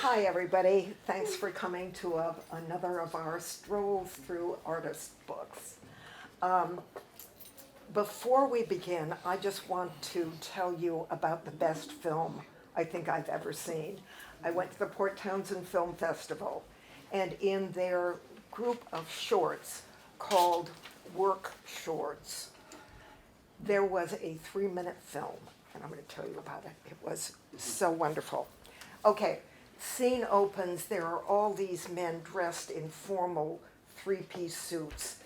Hi, everybody. Thanks for coming to another of our strolls through artist books. Um, Before we begin, I just want to tell you about the best film I think I've ever seen. I went to the Port Townsend Film Festival, and in their group of shorts called Work Shorts, there was a 3-minute film, and I'm going to tell you about it. It was so wonderful. Okay, scene opens, there are all these men dressed in formal 3-piece suits,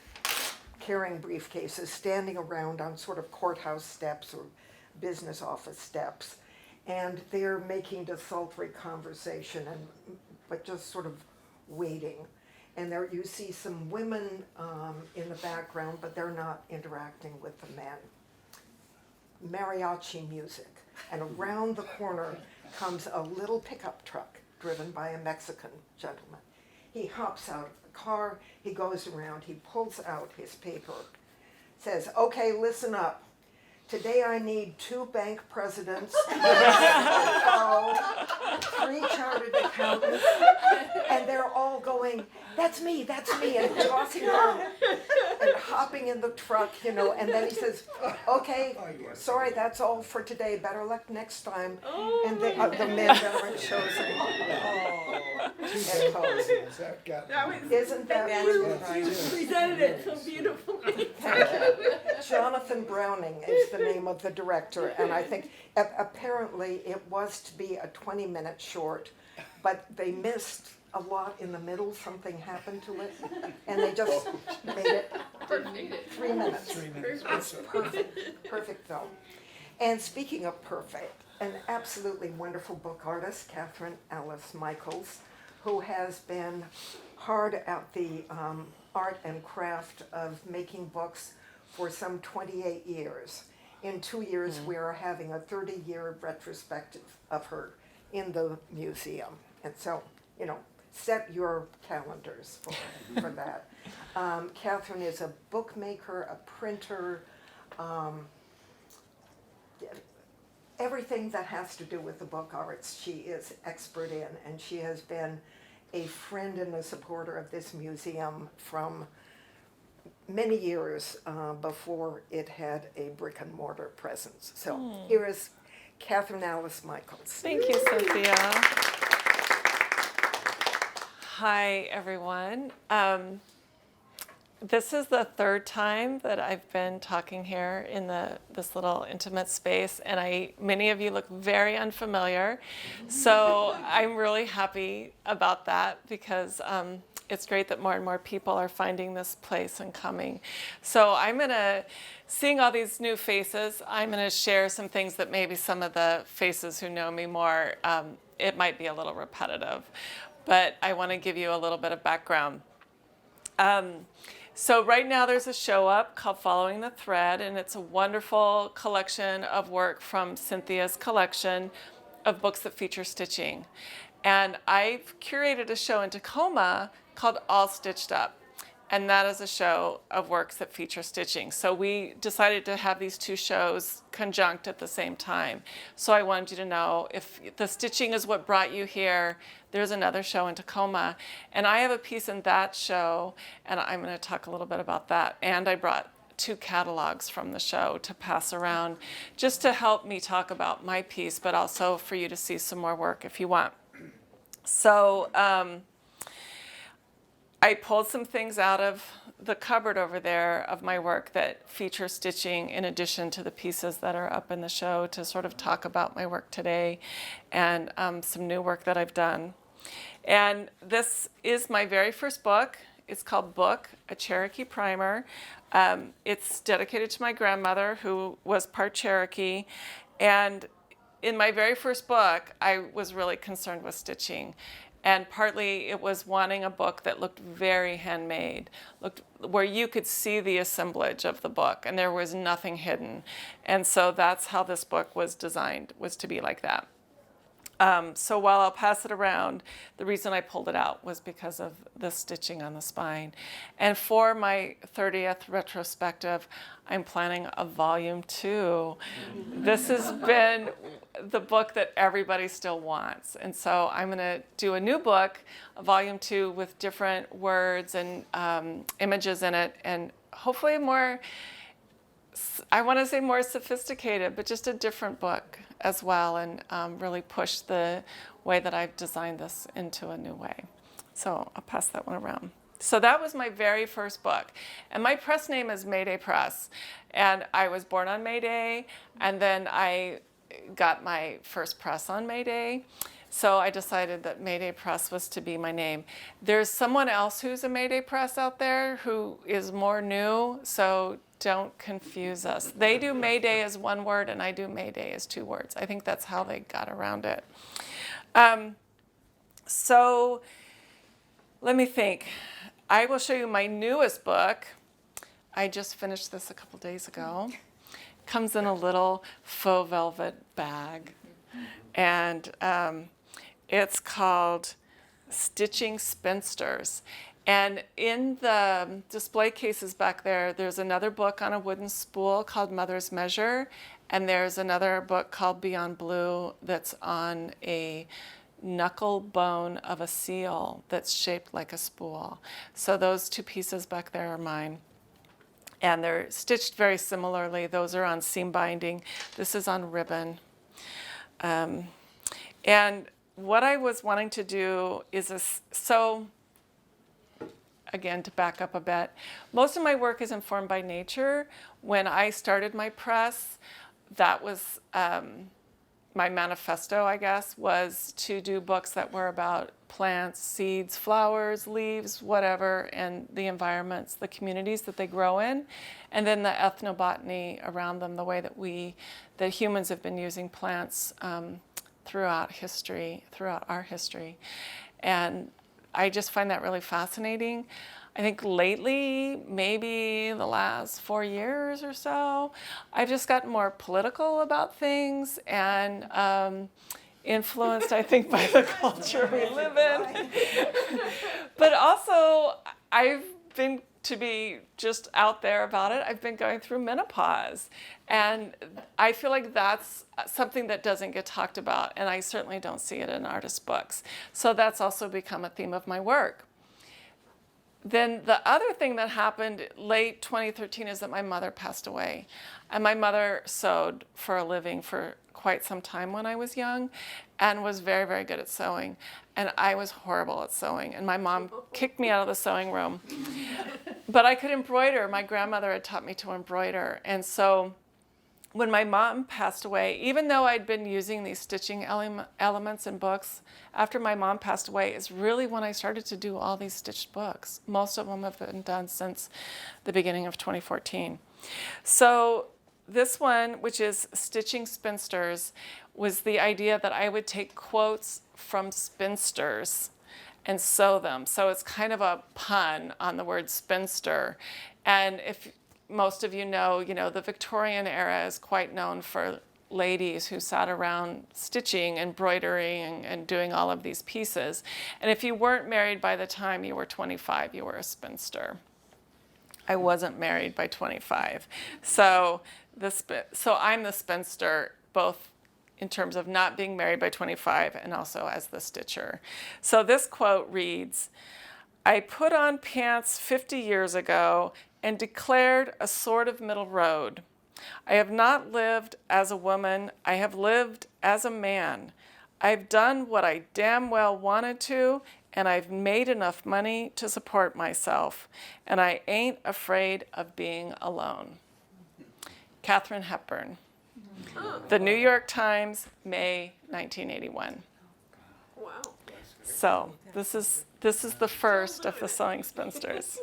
carrying briefcases, standing around on sort of courthouse steps or business office steps, and they're making desultory conversation, but just sort of waiting. And there you see some women in the background, but they're not interacting with the men. Mariachi music, and around the corner comes a little pickup truck driven by a Mexican gentleman. He hops out of the car, he goes around, he pulls out his paper, says, "Okay, listen up. Today I need 2 bank presidents, 3 chartered accountants," and they're all going, that's me, and tossing them and hopping in the truck, and then he says, "Okay, sorry, that's all for today, better luck next time." And the men that were chosen. Isn't that wonderful? You presented it so beautiful. Thank you. Jonathan Browning is the name of the director, and I think apparently it was to be a 20-minute short, but they missed a lot in the middle. Something happened to it, and they just made it 3 minutes. 3 minutes. It's perfect film. And speaking of perfect, an absolutely wonderful book artist, Catherine Alice Michaelis, who has been hard at the art and craft of making books for some 28 years. In 2 years, we are having a 30-year retrospective of her in the museum. And so, set your calendars for that. Catherine is a bookmaker, a printer, everything that has to do with the book arts she is expert in, and she has been a friend and a supporter of this museum from many years before it had a brick and mortar presence. So here is Catherine Alice Michaelis. Thank you, Cynthia. Hi, everyone. This is the 3rd time that I've been talking here in this little intimate space, and many of you look very unfamiliar. So I'm really happy about that because it's great that more and more people are finding this place and coming. So seeing all these new faces, I'm going to share some things that maybe some of the faces who know me more, it might be a little repetitive, but I want to give you a little bit of background. So right now there's a show up called Following the Thread, and it's a wonderful collection of work from Cynthia's collection of books that feature stitching. And I've curated a show in Tacoma called All Stitched Up, and that is a show of works that feature stitching. So we decided to have these 2 shows conjunct at the same time. So I wanted you to know if the stitching is what brought you here, there's another show in Tacoma. And I have a piece in that show, and I'm going to talk a little bit about that. And I brought 2 catalogs from the show to pass around just to help me talk about my piece, but also for you to see some more work if you want. So I pulled some things out of the cupboard over there of my work that feature stitching in addition to the pieces that are up in the show to sort of talk about my work today and some new work that I've done. And this is my very first book. It's called Book, a Cherokee Primer. It's dedicated to my grandmother, who was part Cherokee. And in my very first book, I was really concerned with stitching. And partly it was wanting a book that looked very handmade, where you could see the assemblage of the book and there was nothing hidden. And so that's how this book was designed, was to be like that. So while I'll pass it around, the reason I pulled it out was because of the stitching on the spine. And for my 30th retrospective, I'm planning a volume 2. This has been the book that everybody still wants. And so I'm going to do a new book, a volume 2, with different words and images in it, and hopefully more, I want to say more sophisticated, but just a different book as well, and really push the way that I've designed this into a new way. So I'll pass that one around. So that was my very first book. And my press name is Mayday Press. And I was born on May Day, and then I got my first press on May Day. So I decided that Mayday Press was to be my name. There's someone else who's a Mayday Press out there who is more new, so don't confuse us. They do Mayday as one word, and I do Mayday as 2 words. I think that's how they got around it. So let me think. I will show you my newest book. I just finished this a couple days ago. Comes in a little faux velvet bag. And it's called Stitching Spinsters. And in the display cases back there, there's another book on a wooden spool called Mother's Measure. And there's another book called Beyond Blue that's on a knuckle bone of a seal that's shaped like a spool. So those 2 pieces back there are mine. And they're stitched very similarly. Those are on seam binding. This is on ribbon. And what I was wanting to do is, so again, to back up a bit, most of my work is informed by nature. When I started my press, that was my manifesto, I guess, was to do books that were about plants, seeds, flowers, leaves, whatever, and the environments, the communities that they grow in, and then the ethnobotany around them, the way that humans have been using plants throughout our history. And I just find that really fascinating. I think lately, maybe the last 4 years or so, I've just gotten more political about things and influenced, I think, by the culture we live in. But also, I've been, to be just out there about it, I've been going through menopause. And I feel like that's something that doesn't get talked about, and I certainly don't see it in artist books. So that's also become a theme of my work. Then the other thing that happened late 2013 is that my mother passed away. And my mother sewed for a living for quite some time when I was young and was very, very good at sewing. And I was horrible at sewing. And my mom kicked me out of the sewing room. But I could embroider. My grandmother had taught me to embroider. And so when my mom passed away, even though I'd been using these stitching elements in books, after my mom passed away is really when I started to do all these stitched books. Most of them have been done since the beginning of 2014. So this one, which is Stitching Spinsters, was the idea that I would take quotes from spinsters and sew them. So it's kind of a pun on the word spinster. And if most of you know, the Victorian era is quite known for ladies who sat around stitching, embroidering, and doing all of these pieces. And if you weren't married by the time you were 25, you were a spinster. I wasn't married by 25. So I'm the spinster, both in terms of not being married by 25 and also as the stitcher. So this quote reads, "I put on pants 50 years ago and declared a sort of middle road. I have not lived as a woman, I have lived as a man. I've done what I damn well wanted to, and I've made enough money to support myself, and I ain't afraid of being alone." Katharine Hepburn. The New York Times, May 1981. Wow. So this is the first of the Sewing Spinsters.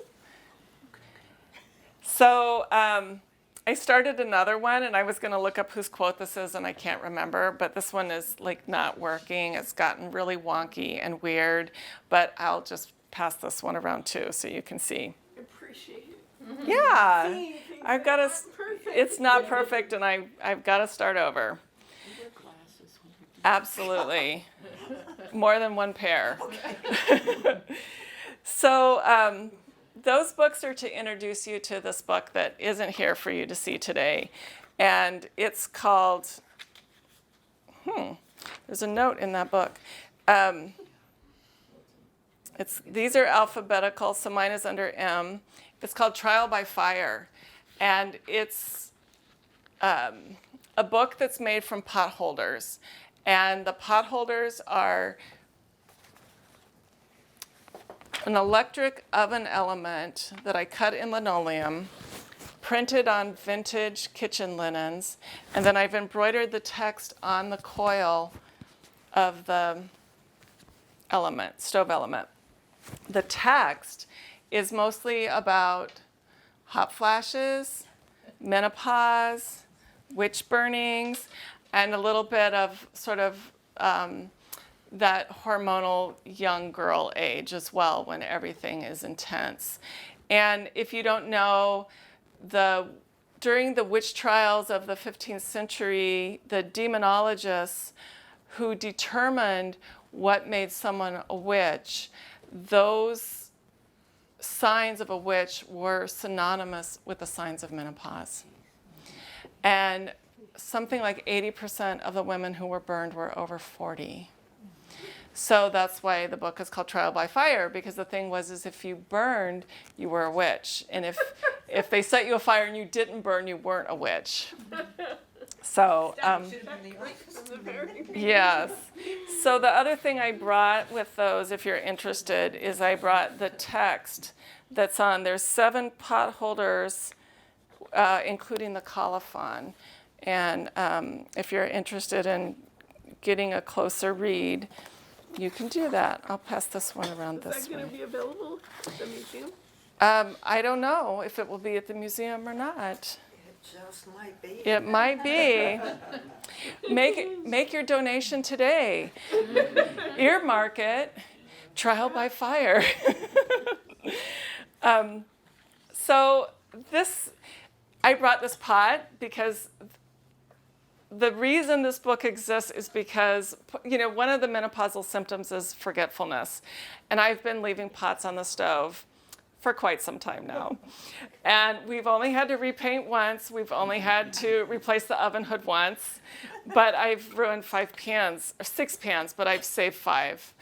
So I started another one, and I was going to look up whose quote this is, and I can't remember, but this one is not working. It's gotten really wonky and weird, but I'll just pass this one around too so you can see. I appreciate it. Yeah, I've got to, Perfect. it's not perfect, and I've got to start over. Absolutely. More than one pair. So those books are to introduce you to this book that isn't here for you to see today. And it's called, there's a note in that book. These are alphabetical, so mine is under M. It's called Trial by Fire. And it's a book that's made from pot holders. And the pot holders are an electric oven element that I cut in linoleum, printed on vintage kitchen linens, and then I've embroidered the text on the coil of the element, stove element. The text is mostly about hot flashes, menopause, witch burnings, and a little bit of sort of that hormonal young girl age as well, when everything is intense. And if you don't know, during the witch trials of the 15th century, the demonologists who determined what made someone a witch, those signs of a witch were synonymous with the signs of menopause. And something like 80% of the women who were burned were over 40. So that's why the book is called Trial by Fire, because the thing was if you burned, you were a witch. And if they set you afire and you didn't burn, you weren't a witch. So, yes. So the other thing I brought with those, if you're interested, is I brought the text that's on. There's 7 pot holders, including the colophon. And if you're interested in getting a closer read, you can do that. I'll pass this one around this way. Is that going to be available at the museum? I don't know if it will be at the museum or not. It just might be. It might be. Make your donation today. Earmark it. Trial by Fire. So I brought this pot because the reason this book exists is because, one of the menopausal symptoms is forgetfulness. And I've been leaving pots on the stove for quite some time now. And we've only had to repaint once. We've only had to replace the oven hood once. But I've ruined 6 pans, but I've saved 5.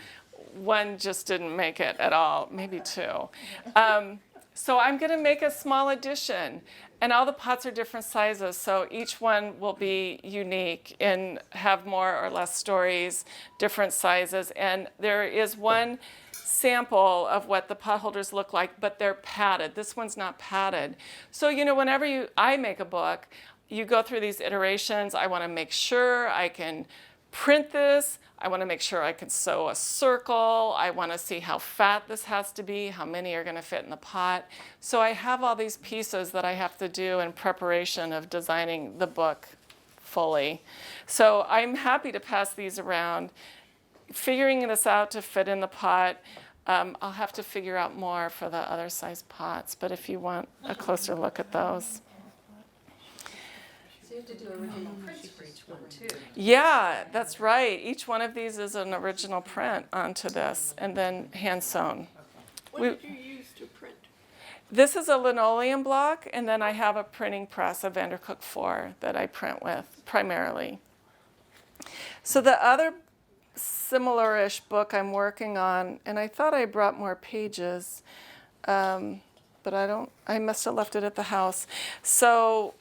One just didn't make it at all, maybe 2. So I'm going to make a small addition. And all the pots are different sizes, so each one will be unique and have more or less stories, different sizes. And there is one sample of what the pot holders look like, but they're padded. This one's not padded. So, whenever I make a book, you go through these iterations. I want to make sure I can print this. I want to make sure I can sew a circle. I want to see how fat this has to be, how many are going to fit in the pot. So I have all these pieces that I have to do in preparation of designing the book fully. So I'm happy to pass these around. Figuring this out to fit in the pot, I'll have to figure out more for the other size pots, but if you want a closer look at those. You have to do original prints for each one, too. Yeah, that's right. Each one of these is an original print onto this, and then hand sewn. What did you use to print? This is a linoleum block, and then I have a printing press, a Vandercook 4, that I print with primarily. So the other similar-ish book I'm working on, and I thought I brought more pages, but I must have left it at the house. So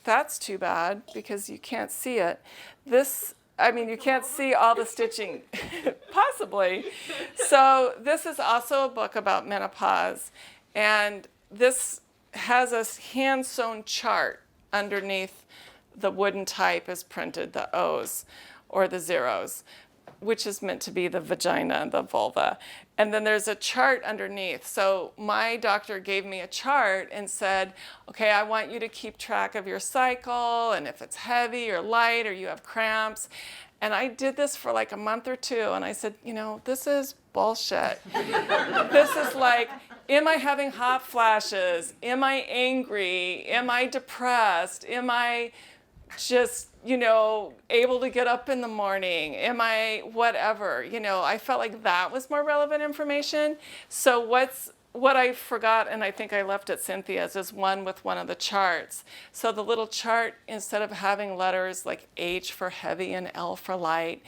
that's too bad because you can't see it. You can't see all the stitching, possibly. So this is also a book about menopause, and this has a hand-sewn chart underneath the wooden type is printed, the O's or the zeros, which is meant to be the vagina, the vulva. And then there's a chart underneath. So my doctor gave me a chart and said, okay, I want you to keep track of your cycle and if it's heavy or light or you have cramps. And I did this for like a month or 2, and I said, this is bullshit. This is like, am I having hot flashes? Am I angry? Am I depressed? Am I just able to get up in the morning? Am I whatever? I felt like that was more relevant information. So what I forgot, and I think I left at Cynthia's, is one with one of the charts. So the little chart, instead of having letters like H for heavy and L for light,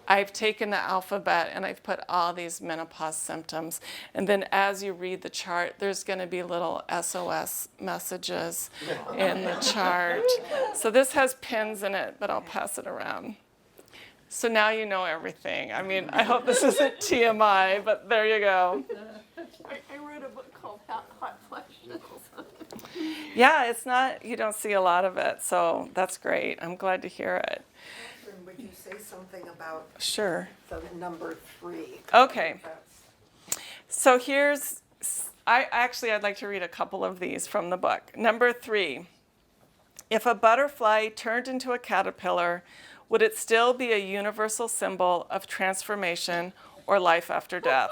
I've taken the alphabet and I've put all these menopause symptoms. And then as you read the chart, there's going to be little SOS messages in the chart. So this has pins in it, but I'll pass it around. So now you know everything. I mean, I hope this isn't TMI, but there you go. I read a book called Hot Flashes. Yeah, it's not, you don't see a lot of it, so that's great. I'm glad to hear it. Catherine, would you say something about Sure. the number 3? Okay. That's- So I'd like to read a couple of these from the book. Number 3, if a butterfly turned into a caterpillar, would it still be a universal symbol of transformation or life after death?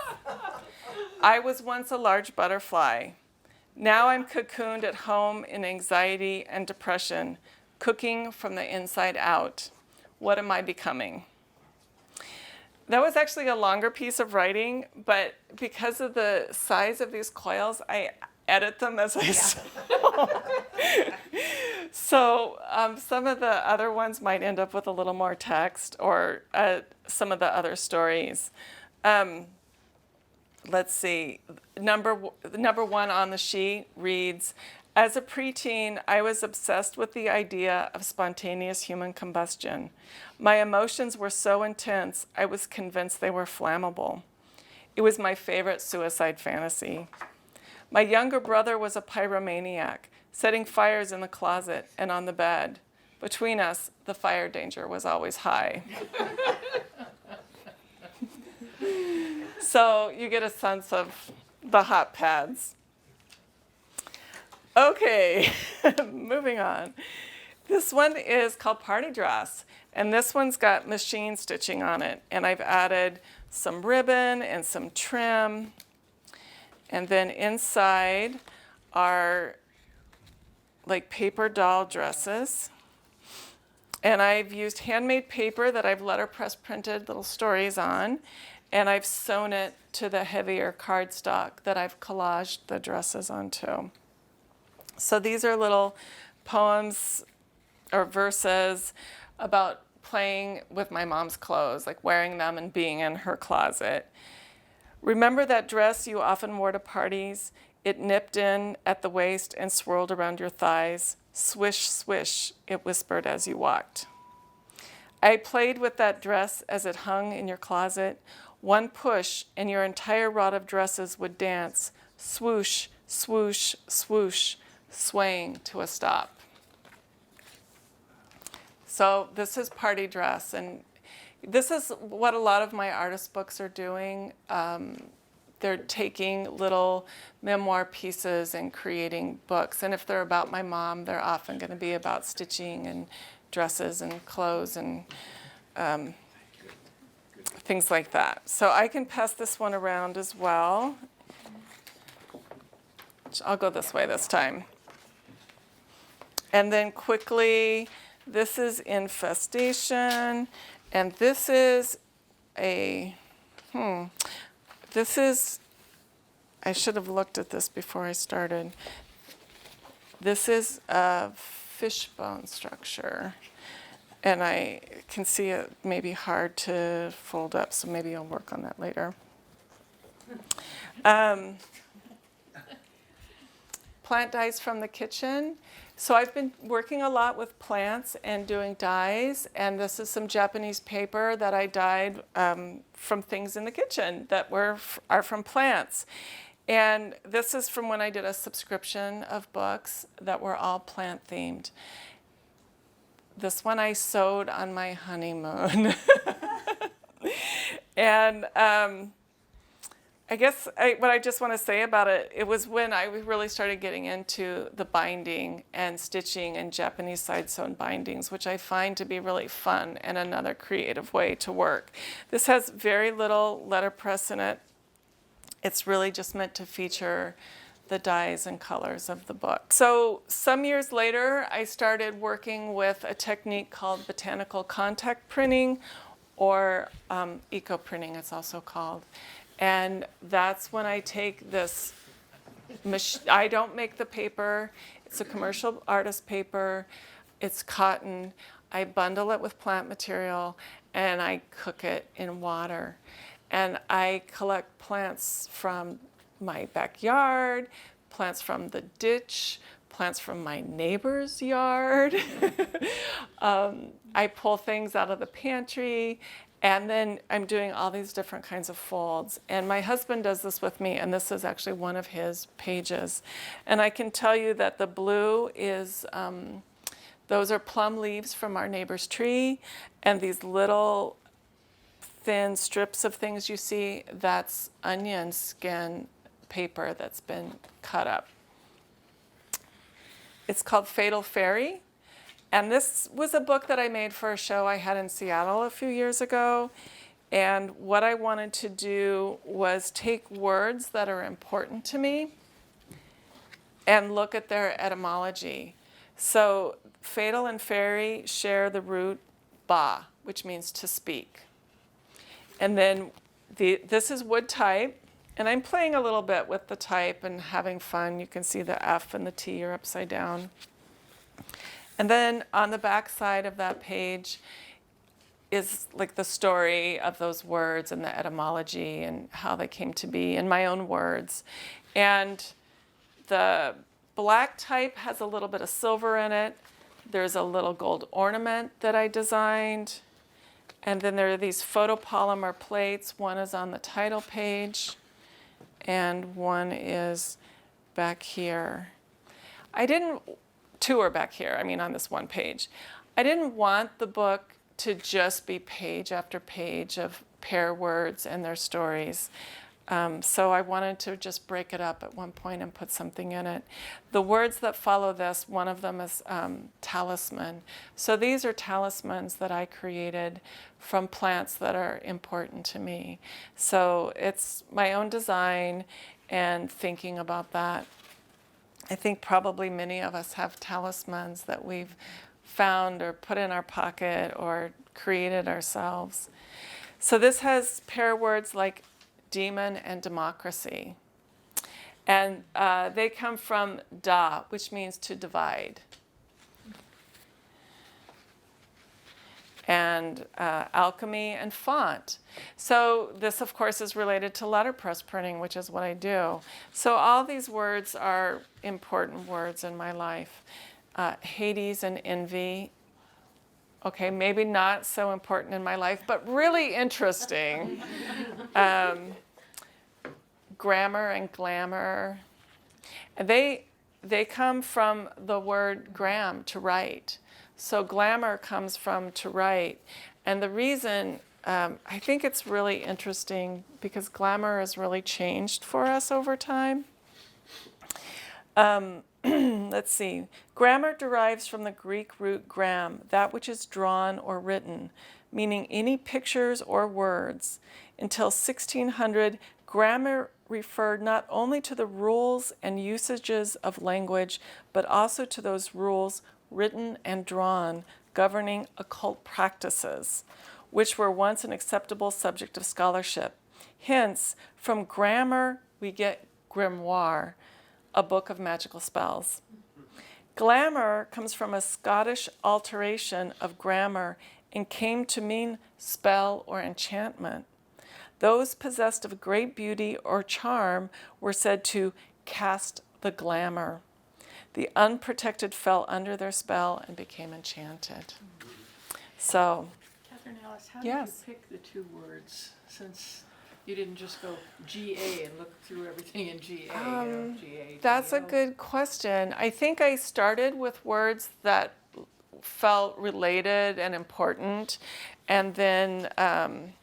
I was once a large butterfly. Now I'm cocooned at home in anxiety and depression, cooking from the inside out. What am I becoming? That was actually a longer piece of writing, but because of the size of these coils, I edit them as I go. So some of the other ones might end up with a little more text, or some of the other stories. Let's see. Number 1 on the sheet reads, as a preteen, I was obsessed with the idea of spontaneous human combustion. My emotions were so intense, I was convinced they were flammable. It was my favorite suicide fantasy. My younger brother was a pyromaniac, setting fires in the closet and on the bed. Between us, the fire danger was always high. So you get a sense of the hot pads. Okay, moving on. This one is called Party Dress, and this one's got machine stitching on it. And I've added some ribbon and some trim. And then inside are like paper doll dresses. And I've used handmade paper that I've letterpress printed little stories on. And I've sewn it to the heavier cardstock that I've collaged the dresses onto. So these are little poems or verses about playing with my mom's clothes, like wearing them and being in her closet. Remember that dress you often wore to parties? It nipped in at the waist and swirled around your thighs. Swish, swish, it whispered as you walked. I played with that dress as it hung in your closet. One push and your entire rod of dresses would dance, swoosh, swoosh, swoosh, swaying to a stop. So this is Party Dress, and this is what a lot of my artist books are doing. They're taking little memoir pieces and creating books. And if they're about my mom, they're often going to be about stitching and dresses and clothes and things like that. So I can pass this one around as well. I'll go this way this time. And then quickly, this is Infestation. And this is I should have looked at this before I started. This is a fishbone structure. And I can see it may be hard to fold up, so maybe I'll work on that later. Plant dyes from the kitchen. So I've been working a lot with plants and doing dyes, and this is some Japanese paper that I dyed from things in the kitchen that are from plants. And this is from when I did a subscription of books that were all plant themed. This one I sewed on my honeymoon. And I guess what I just want to say about it, it was when I really started getting into the binding and stitching and Japanese side-sewn bindings, which I find to be really fun and another creative way to work. This has very little letterpress in it. It's really just meant to feature the dyes and colors of the book. So some years later, I started working with a technique called Botanical contact printing, or eco printing it's also called. And that's when I take this, I don't make the paper, it's a commercial artist paper, it's cotton, I bundle it with plant material, and I cook it in water. And I collect plants from my backyard, plants from the ditch, plants from my neighbor's yard. I pull things out of the pantry, and then I'm doing all these different kinds of folds. And my husband does this with me, and this is actually one of his pages. And I can tell you that the blue is, those are plum leaves from our neighbor's tree, and these little thin strips of things you see, that's onion skin paper that's been cut up. It's called Fatal Fairy, and this was a book that I made for a show I had in Seattle a few years ago. And what I wanted to do was take words that are important to me and look at their etymology. So fatal and fairy share the root ba, which means to speak. And then this is wood type, and I'm playing a little bit with the type and having fun. You can see the F and the T are upside down. And then on the back side of that page is like the story of those words and the etymology and how they came to be in my own words. And the black type has a little bit of silver in it. There's a little gold ornament that I designed. And then there are these photopolymer plates. One is on the title page, and one is back here. Two are back here, on this one page. I didn't want the book to just be page after page of pair words and their stories. So I wanted to just break it up at one point and put something in it. The words that follow this, one of them is talisman. So these are talismans that I created from plants that are important to me. So it's my own design and thinking about that. I think probably many of us have talismans that we've found or put in our pocket or created ourselves. So this has pair words like demon and democracy. And they come from da, which means to divide. And alchemy and font. So this, of course, is related to letterpress printing, which is what I do. So all these words are important words in my life. Hades and envy. Okay, maybe not so important in my life, but really interesting. Grammar and glamour. And they come from the word gram, to write. So glamour comes from to write. And the reason, I think it's really interesting because glamour has really changed for us over time. Let's see. Grammar derives from the Greek root gram, that which is drawn or written, meaning any pictures or words. Until 1600, grammar referred not only to the rules and usages of language, but also to those rules written and drawn governing occult practices, which were once an acceptable subject of scholarship. Hence, from grammar, we get grimoire, a book of magical spells. Glamour comes from a Scottish alteration of grammar and came to mean spell or enchantment. Those possessed of great beauty or charm were said to cast the glamour. The unprotected fell under their spell and became enchanted. So, Catherine Alice, how Yes. did you pick the two words, since you didn't just go GA and look through everything in GA? GA, that's a GO? good question. I think I started with words that felt related and important, and then, I'm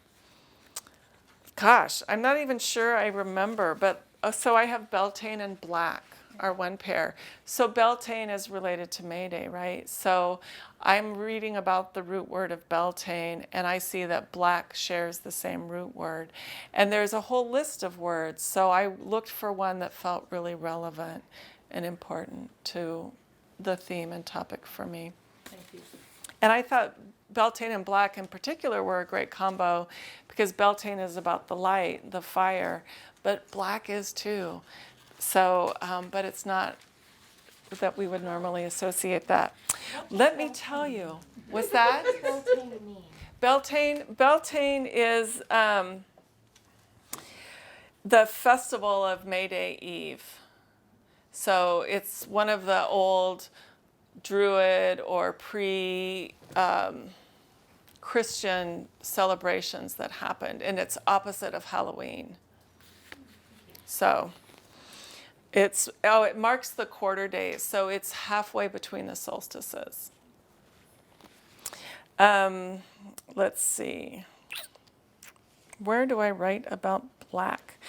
not even sure I remember, but so I have Beltane and black are one pair. So Beltane is related to Mayday, right? So I'm reading about the root word of Beltane, and I see that black shares the same root word. And there's a whole list of words, so I looked for one that felt really relevant and important to the theme and topic for me. Thank you. And I thought Beltane and black in particular were a great combo because Beltane is about the light, the fire, but black is too. So, but it's not that we would normally associate that. Let me tell you, what's that? What does Beltane mean? Beltane is the festival of May Day Eve. So it's one of the old Druid or Christian celebrations that happened, and it's opposite of Halloween. So it marks the quarter days, so it's halfway between the solstices. Let's see. Where do I write about black?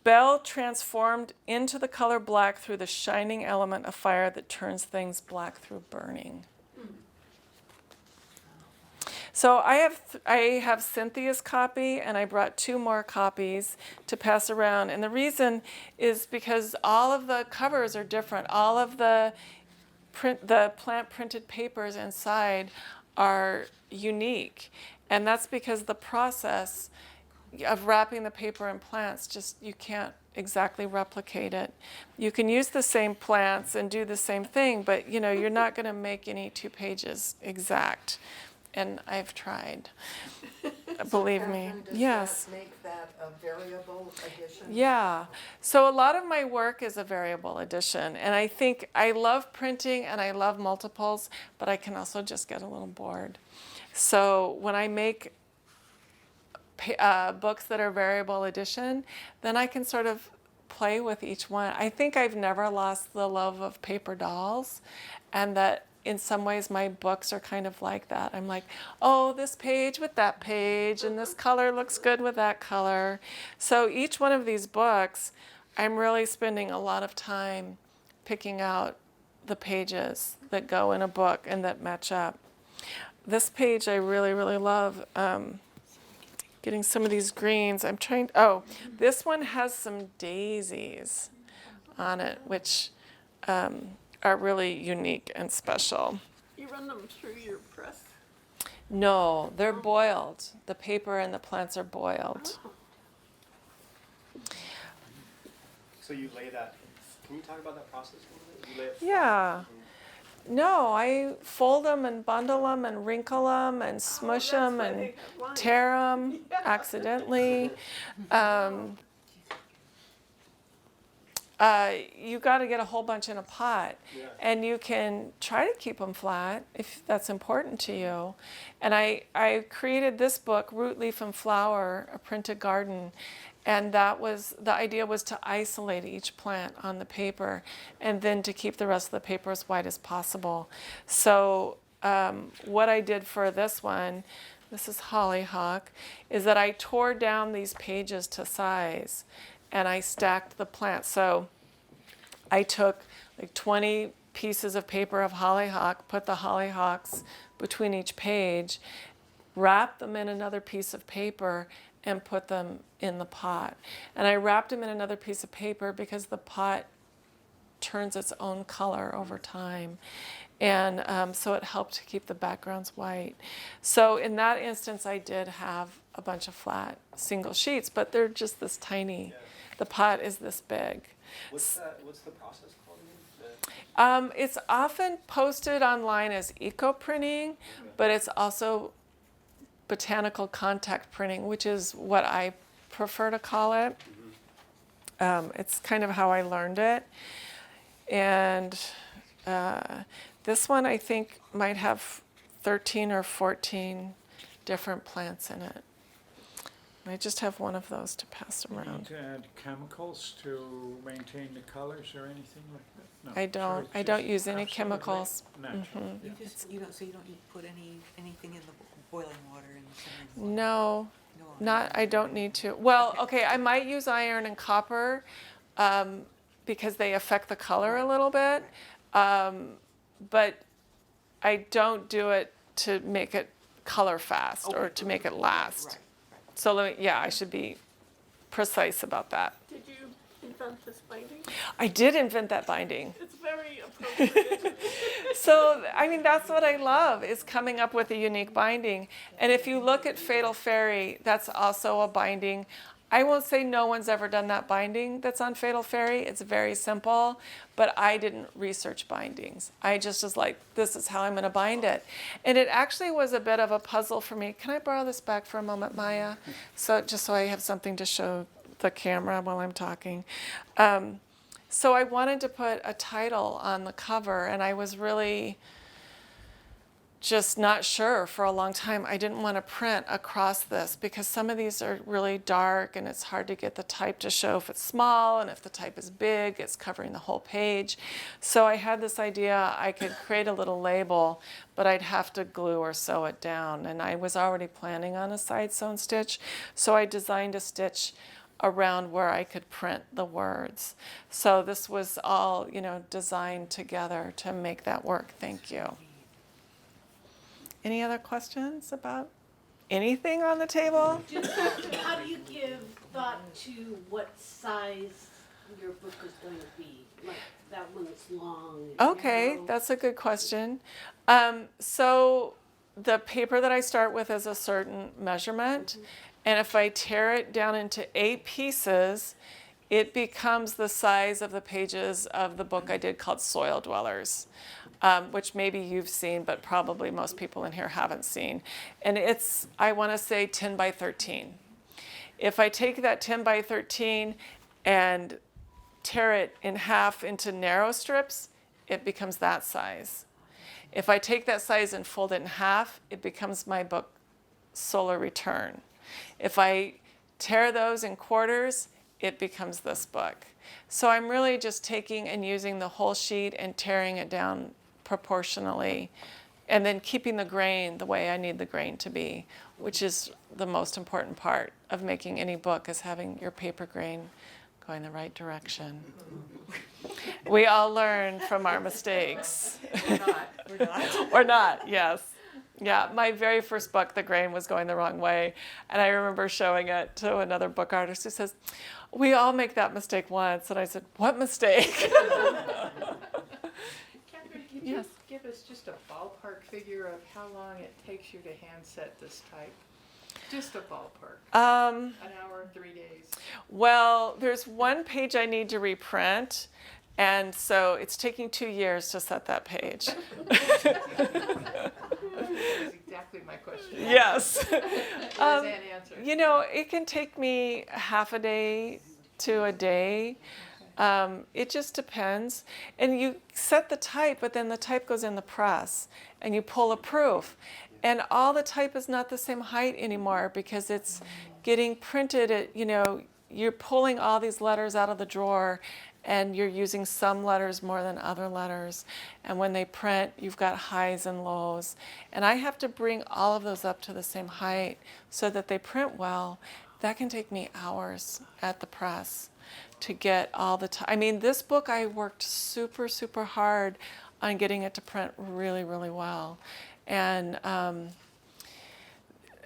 Bel transformed into the color black through the shining element of fire that turns things black through burning. So I have Cynthia's copy, and I brought 2 more copies to pass around. And the reason is because all of the covers are different. All of the plant printed papers inside are unique. And that's because the process of wrapping the paper in plants, you can't exactly replicate it. You can use the same plants and do the same thing, but you're not going to make any 2 pages exact. And I've tried. Believe me. Catherine, does Yes. that make that a variable addition? Yeah. So a lot of my work is a variable addition. And I think I love printing and I love multiples, but I can also just get a little bored. So when I make books that are variable addition, then I can sort of play with each one. I think I've never lost the love of paper dolls, and that in some ways my books are kind of like that. I'm like, oh, this page with that page, and this color looks good with that color. So each one of these books, I'm really spending a lot of time picking out the pages that go in a book and that match up. This page I really, really love. Getting some of these greens. This one has some daisies on it, which are really unique and special. You run them through your press? No, they're boiled. The paper and the plants are boiled. So you lay that, can you talk about that process a little bit? You lay it Yeah. No, I fold them and bundle them and wrinkle them and smush them and tear them accidentally. You got to get a whole bunch in a pot, and you can try to keep them flat if that's important to you. And I created this book, Root, Leaf, and Flower, A Printed Garden, and the idea was to isolate each plant on the paper and then to keep the rest of the paper as white as possible. So what I did for this one, this is hollyhock, is that I tore down these pages to size and I stacked the plants. So I took like 20 pieces of paper of hollyhock, put the hollyhocks between each page, wrapped them in another piece of paper, and put them in the pot. And I wrapped them in another piece of paper because the pot turns its own color over time. And so it helped to keep the backgrounds white. So in that instance, I did have a bunch of flat single sheets, but they're just this tiny. The pot is this big. What's the process called again? It's often posted online as eco-printing, but it's also botanical contact printing, which is what I prefer to call it. It's kind of how I learned it. And this one I think might have 13 or 14 different plants in it. I just have one of those to pass Do you around. need to add chemicals to maintain the colors or anything like that? No. I don't use any chemicals. Natural. You just, you don't need to put anything in the boiling water and simmering water? No, No. I don't need to. Well, okay, I might use iron and copper because they affect the color a little bit. But I don't do it to make it color fast or to make it last. Right. So I should be precise about that. Did you invent this binding? I did invent that binding. It's very appropriate. So, I mean, that's what I love, is coming up with a unique binding. And if you look at Fatal Fairy, that's also a binding. I won't say no one's ever done that binding that's on Fatal Fairy. It's very simple, but I didn't research bindings. I just was like, this is how I'm going to bind it. And it actually was a bit of a puzzle for me. Can I borrow this back for a moment, Maya? Just so I have something to show the camera while I'm talking. So I wanted to put a title on the cover, and I was really just not sure for a long time. I didn't want to print across this because some of these are really dark and it's hard to get the type to show if it's small, and if the type is big, it's covering the whole page. So I had this idea I could create a little label, but I'd have to glue or sew it down. And I was already planning on a side sewn stitch, so I designed a stitch around where I could print the words. So this was all, designed together to make that work. Thank you. Any other questions about anything on the table? Just how do you give thought to what size your book is going to be? Like that one's long. And Okay, narrow. that's a good question. So the paper that I start with is a certain measurement, and if I tear it down into 8 pieces, it becomes the size of the pages of the book I did called Soil Dwellers, which maybe you've seen, but probably most people in here haven't seen. And it's, I want to say, 10 by 13. If I take that 10 by 13 and tear it in half into narrow strips, it becomes that size. If I take that size and fold it in half, it becomes my book, Solar Return. If I tear those in quarters, it becomes this book. So I'm really just taking and using the whole sheet and tearing it down proportionally, and then keeping the grain the way I need the grain to be, which is the most important part of making any book, is having your paper grain going the right direction. We all learn from our mistakes. We're not. Or not, yes. Yeah, my very first book, the grain was going the wrong way. And I remember showing it to another book artist who says, we all make that mistake once. And I said, what mistake? Catherine, can you Yes. give us just a ballpark figure of how long it takes you to hand set this type? Just a ballpark. An hour, 3 days. Well, there's one page I need to reprint. And so it's taking 2 years to set that page. That's exactly my question. Yes. Where's that answer? It can take me half a day to a day. It just depends. And you set the type, but then the type goes in the press and you pull a proof. And all the type is not the same height anymore because it's getting printed at, you're pulling all these letters out of the drawer and you're using some letters more than other letters. And when they print, you've got highs and lows. And I have to bring all of those up to the same height so that they print well. That can take me hours at the press to get all the time. I mean, this book I worked super, super hard on getting it to print really, really well. And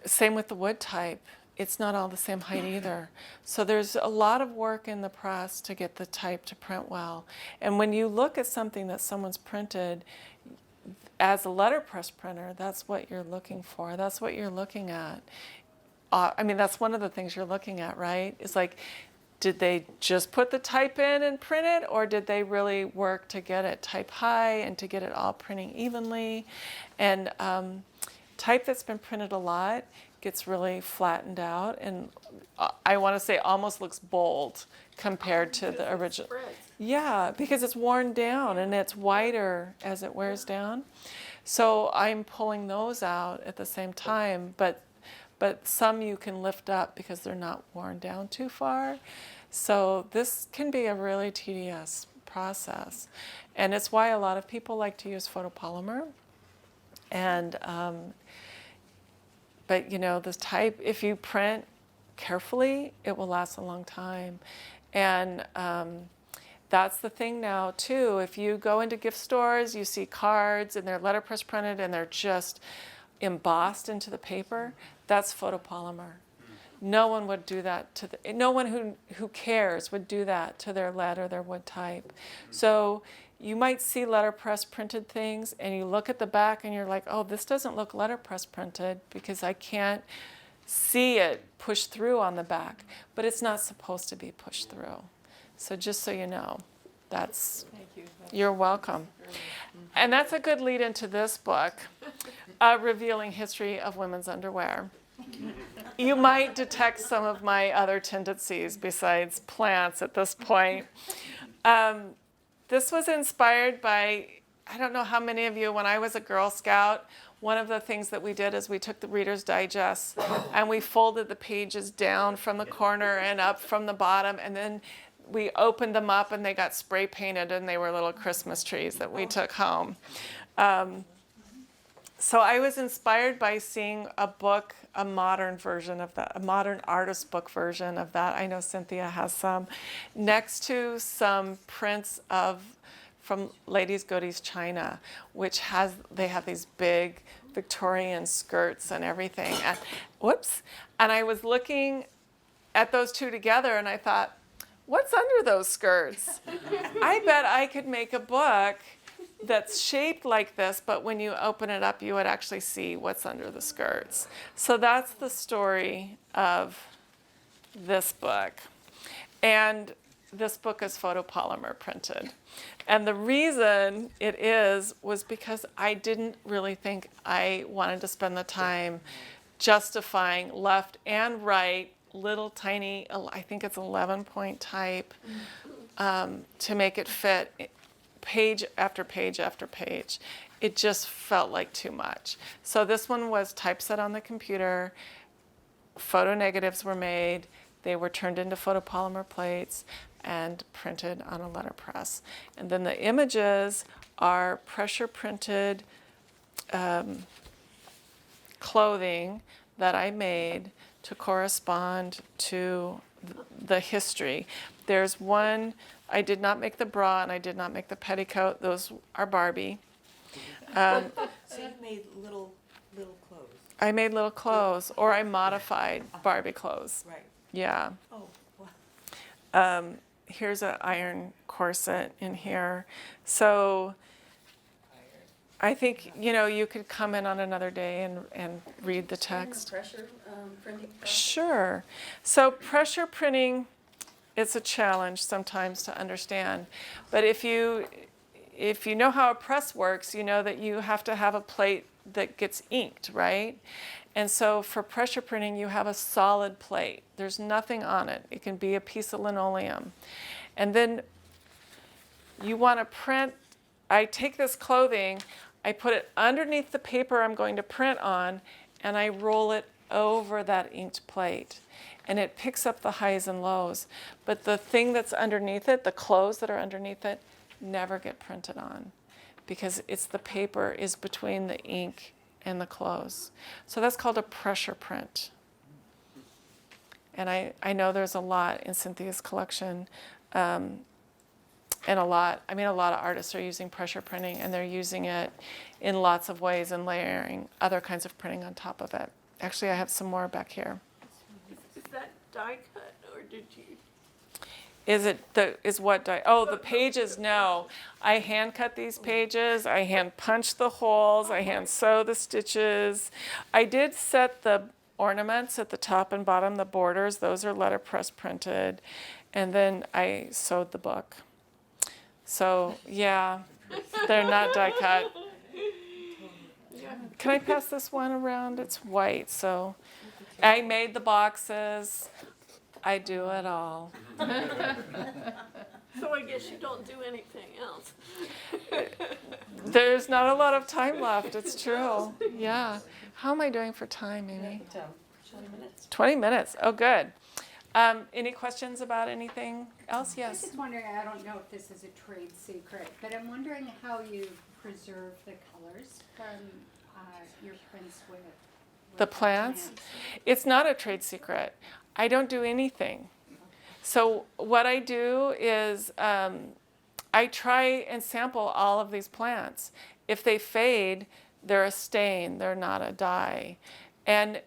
same with the wood type. It's not all the same height either. So there's a lot of work in the press to get the type to print well. And when you look at something that someone's printed, as a letterpress printer, that's what you're looking for. That's what you're looking at. That's one of the things you're looking at, right? It's like, did they just put the type in and print it, or did they really work to get it type high and to get it all printing evenly? And type that's been printed a lot gets really flattened out, and I want to say almost looks bold compared to the original. Yeah, because it's worn down and it's wider as it wears down. So I'm pulling those out at the same time, but some you can lift up because they're not worn down too far. So this can be a really tedious process. And it's why a lot of people like to use photopolymer. And, but the type, if you print carefully, it will last a long time. And that's the thing now too. If you go into gift stores, you see cards and they're letterpress printed and they're just embossed into the paper. That's photopolymer. No one would do that to no one who cares would do that to their lead or their wood type. So you might see letterpress printed things and you look at the back and you're like, oh, this doesn't look letterpress printed because I can't see it push through on the back. But it's not supposed to be pushed through. So just so you know, that's, Thank you. you're welcome. And that's a good lead into this book, A Revealing History of Women's Underwear. You might detect some of my other tendencies besides plants at this point. This was inspired by, I don't know how many of you, when I was a Girl Scout, one of the things that we did is we took the Reader's Digest and we folded the pages down from the corner and up from the bottom, and then we opened them up and they got spray painted and they were little Christmas trees that we took home. So I was inspired by seeing a book, a modern version of that, a modern artist book version of that. I know Cynthia has some, next to some prints from Ladies Goodies China, which they have these big Victorian skirts and everything. And, whoops. And I was looking at those two together and I thought, what's under those skirts? I bet I could make a book that's shaped like this, but when you open it up, you would actually see what's under the skirts. So that's the story of this book. And this book is photopolymer printed. And the reason it was because I didn't really think I wanted to spend the time justifying left and right, little tiny, I think it's 11-point type, to make it fit page after page after page. It just felt like too much. So this one was typeset on the computer, photo negatives were made, they were turned into photopolymer plates and printed on a letterpress. And then the images are pressure printed clothing that I made to correspond to the history. There's one, I did not make the bra and I did not make the petticoat. Those are Barbie. So you made little clothes. I made little clothes, or I modified Barbie clothes. Right. Yeah. Oh, wow. Here's an iron corset in here. So I think, you could come in on another day and read the text. Pressure printing. Sure. So pressure printing, it's a challenge sometimes to understand. But if you know how a press works, you know that you have to have a plate that gets inked, right? And so for pressure printing, you have a solid plate. There's nothing on it. It can be a piece of linoleum. And then you want to print, I take this clothing, I put it underneath the paper I'm going to print on, and I roll it over that inked plate. And it picks up the highs and lows. But the thing that's underneath it, the clothes that are underneath it, never get printed on because the paper is between the ink and the clothes. So that's called a pressure print. And I know there's a lot in Cynthia's collection. And a lot of artists are using pressure printing, and they're using it in lots of ways and layering other kinds of printing on top of it. Actually, I have some more back here. Is that die cut or did you? The pages, no. I hand cut these pages, I hand punch the holes, I hand sew the stitches. I did set the ornaments at the top and bottom, the borders, those are letterpress printed. And then I sewed the book. So yeah, they're not die cut. Can I pass this one around? It's white, so I made the boxes. I do it all. So I guess you don't do anything else. There's not a lot of time left, it's true. Yeah. How am I doing for time, Amy? 20 minutes. 20 minutes, oh good. Any questions about anything else? I was Yes. just wondering, I don't know if this is a trade secret, but I'm wondering how you preserve the colors from your prints with The plants? It's not a trade secret. I don't do anything. So what I do is I try and sample all of these plants. If they fade, they're a stain, they're not a dye. And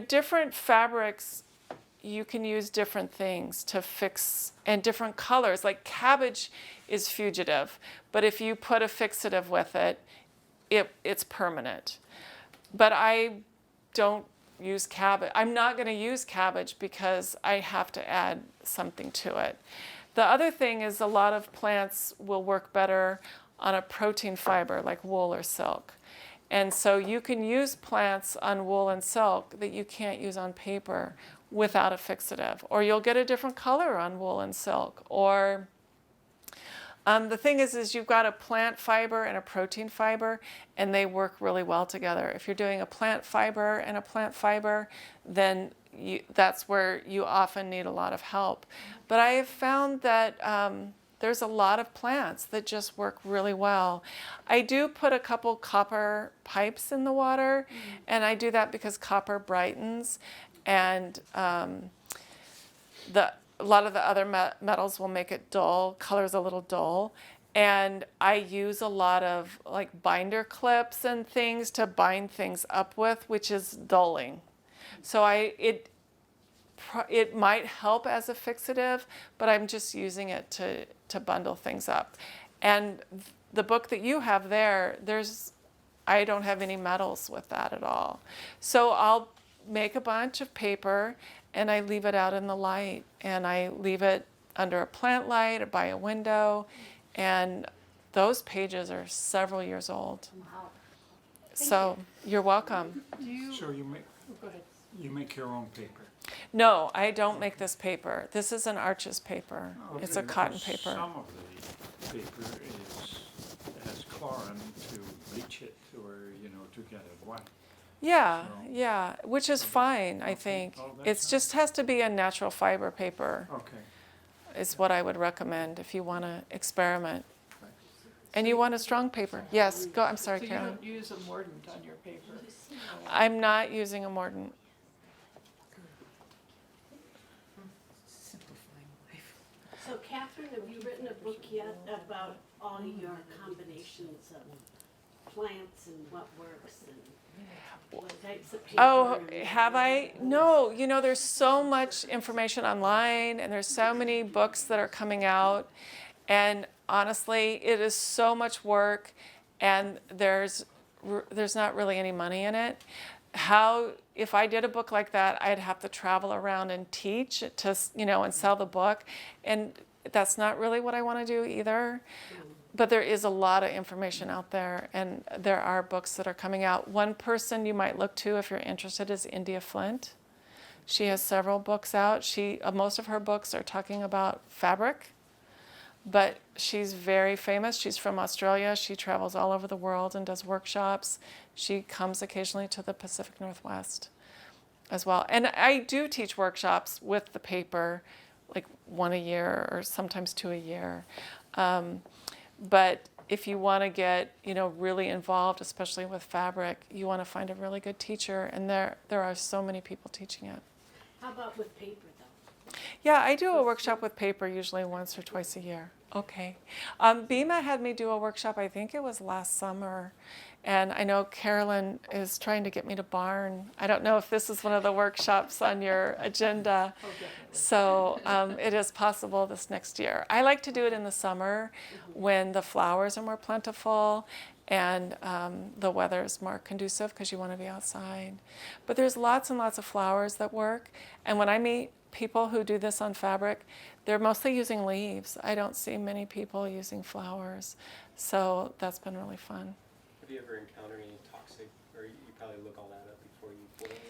different fabrics, you can use different things to fix, and different colors. Like cabbage is fugitive, but if you put a fixative with it, it's permanent. But I don't use cabbage. I'm not going to use cabbage because I have to add something to it. The other thing is a lot of plants will work better on a protein fiber like wool or silk. And so you can use plants on wool and silk that you can't use on paper without a fixative. Or you'll get a different color on wool and silk. Or the thing is you've got a plant fiber and a protein fiber, and they work really well together. If you're doing a plant fiber and a plant fiber, then that's where you often need a lot of help. But I have found that there's a lot of plants that just work really well. I do put a couple copper pipes in the water, and I do that because copper brightens, and a lot of the other metals will make it dull, colors a little dull. And I use a lot of like binder clips and things to bind things up with, which is dulling. So it might help as a fixative, but I'm just using it to bundle things up. And the book that you have there, I don't have any metals with that at all. So I'll make a bunch of paper and I leave it out in the light, and I leave it under a plant light or by a window, and those pages are several years old. Wow. So you're welcome. So Go ahead. you make your own paper? No, I don't make this paper. This is an Arches paper. It's a Okay, cotton because paper. Some of the paper has chlorine to bleach it, or to get it white. Yeah, So- yeah, which is fine, I Okay. think. Oh, It that's just has to be a natural fiber paper, Okay. is what I would recommend if you want to experiment. And you want a strong paper. Yes, go, I'm sorry, So you Carolyn. don't use a mordant on your paper? I'm not using a mordant. Simplifying life. So Catherine, have you written a book yet about all your combinations of plants and what works and what types of paper? Oh, and- have I? No, there's so much information online, and there's so many books that are coming out. And honestly, it is so much work, and there's not really any money in it. If I did a book like that, I'd have to travel around and teach and sell the book. And that's not really what I want to do either. But there is a lot of information out there, and there are books that are coming out. One person you might look to if you're interested is India Flint. She has several books out. Most of her books are talking about fabric, but she's very famous. She's from Australia. She travels all over the world and does workshops. She comes occasionally to the Pacific Northwest as well. And I do teach workshops with the paper, like one a year or sometimes two a year. But if you want to get, really involved, especially with fabric, you want to find a really good teacher, and there are so many people teaching it. How about with paper though? Yeah, I do a workshop with paper usually once or twice a year. Okay. Bima had me do a workshop, I think it was last summer, and I know Carolyn is trying to get me to Barn. I don't know if this is one of the workshops on your agenda. Oh, definitely. So it is possible this next year. I like to do it in the summer when the flowers are more plentiful and the weather is more conducive because you want to be outside. But there's lots and lots of flowers that work. And when I meet people who do this on fabric, they're mostly using leaves. I don't see many people using flowers. So that's been really fun. Have you ever encountered any toxic, or you probably look all that up before you boil it?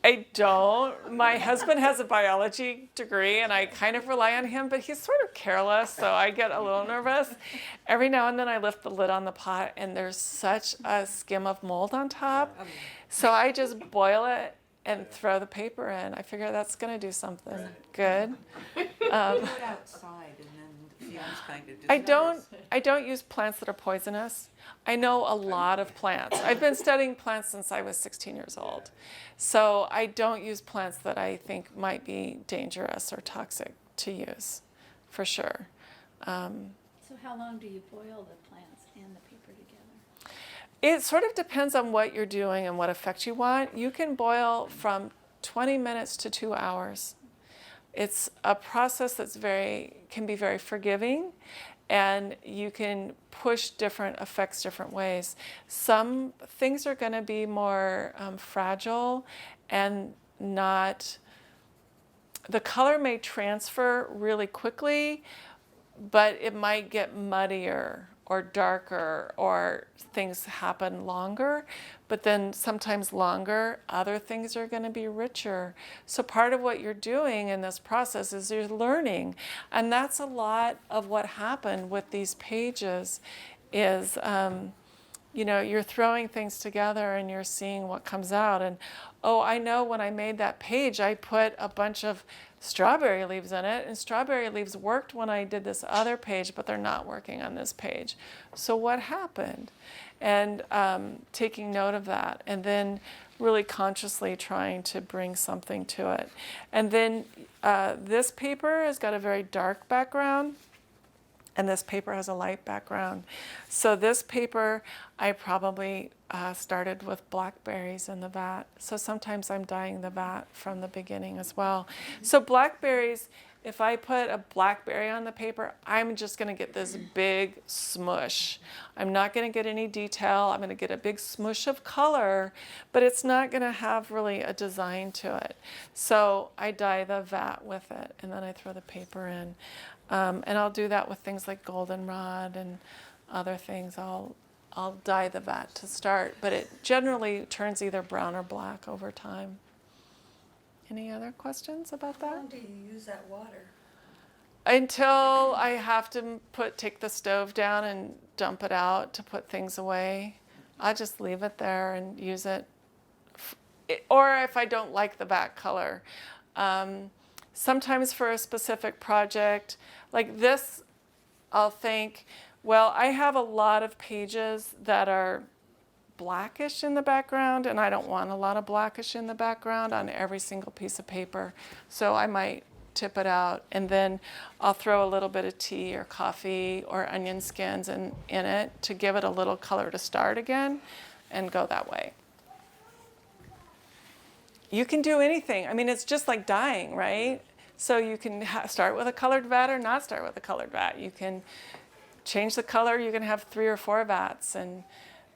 I don't. My husband has a biology degree, and I kind of rely on him, but he's sort of careless, so I get a little nervous. Every now and then I lift the lid on the pot, and there's such a skim of mold on top. So I just boil it and throw the paper in. I figure that's going to do something good. Put it outside and then sounds kind of I don't use plants that are poisonous. I know a lot of plants. I've been studying plants since I was 16 years old. So I don't use plants that I think might be dangerous or toxic to use, for sure. So how long do you boil the plants and the paper together? It sort of depends on what you're doing and what effect you want. You can boil from 20 minutes to 2 hours. It's a process that's can be very forgiving, and you can push different effects different ways. Some things are going to be more fragile and not, the color may transfer really quickly, but it might get muddier or darker, or things happen longer, but then sometimes longer, other things are going to be richer. So part of what you're doing in this process is you're learning, and that's a lot of what happened with these pages is, you know, you're throwing things together and you're seeing what comes out. And oh, I know when I made that page, I put a bunch of strawberry leaves in it, and strawberry leaves worked when I did this other page, but they're not working on this page. So what happened? And taking note of that, and then really consciously trying to bring something to it. And then this paper has got a very dark background, and this paper has a light background. So this paper, I probably started with blackberries in the vat. So sometimes I'm dyeing the vat from the beginning as well. So blackberries, if I put a blackberry on the paper, I'm just gonna get this big smush. I'm not gonna get any detail. I'm gonna get a big smush of color, but it's not gonna have really a design to it. So I dye the vat with it, and then I throw the paper in. And I'll do that with things like goldenrod and other things. I'll dye the vat to start, but it generally turns either brown or black over time. Any other questions about that? How long do you use that water? Until I have to take the stove down and dump it out to put things away. I just leave it there and use it. Or if I don't like the vat color. Sometimes for a specific project, like this, I'll think, well, I have a lot of pages that are blackish in the background, and I don't want a lot of blackish in the background on every single piece of paper. So I might tip it out, and then I'll throw a little bit of tea or coffee or onion skins in it to give it a little color to start again, and go that way. You can do anything. I mean, it's just like dyeing, right? So you can start with a colored vat or not start with a colored vat. You can change the color. You can have 3 or 4 vats. And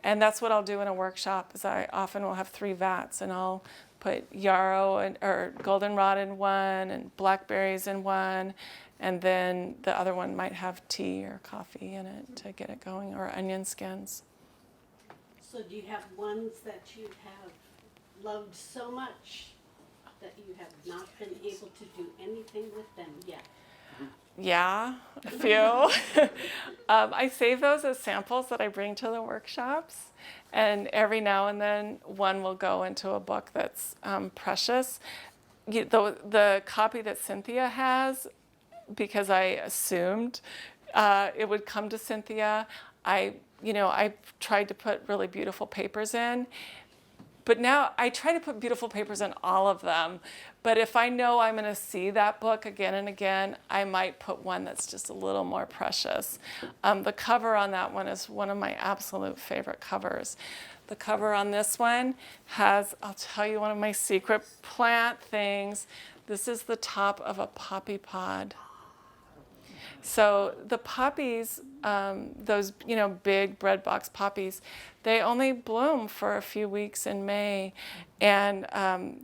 that's what I'll do in a workshop, is I often will have 3 vats, and I'll put yarrow or goldenrod in one and blackberries in one, and then the other one might have tea or coffee in it to get it going, or onion skins. So do you have ones that you have loved so much that you have not been able to do anything with them yet? Yeah, a few. I save those as samples that I bring to the workshops, and every now and then one will go into a book that's precious. The copy that Cynthia has, because I assumed it would come to Cynthia, I tried to put really beautiful papers in. But now I try to put beautiful papers in all of them. But if I know I'm going to see that book again and again, I might put one that's just a little more precious. The cover on that one is one of my absolute favorite covers. The cover on this one has, I'll tell you one of my secret plant things. This is the top of a poppy pod. So the poppies, those big bread box poppies, they only bloom for a few weeks in May, and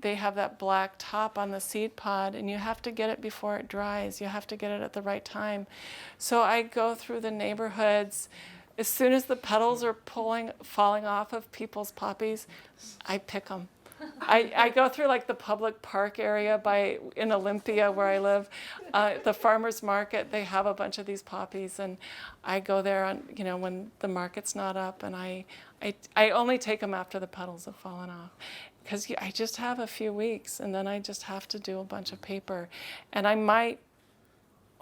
they have that black top on the seed pod, and you have to get it before it dries. You have to get it at the right time. So I go through the neighborhoods. As soon as the petals are falling off of people's poppies, I pick them. I go through like the public park area in Olympia where I live, the farmer's market. They have a bunch of these poppies, and I go there on when the market's not up, and I only take them after the petals have fallen off, because I just have a few weeks, and then I just have to do a bunch of paper, and I might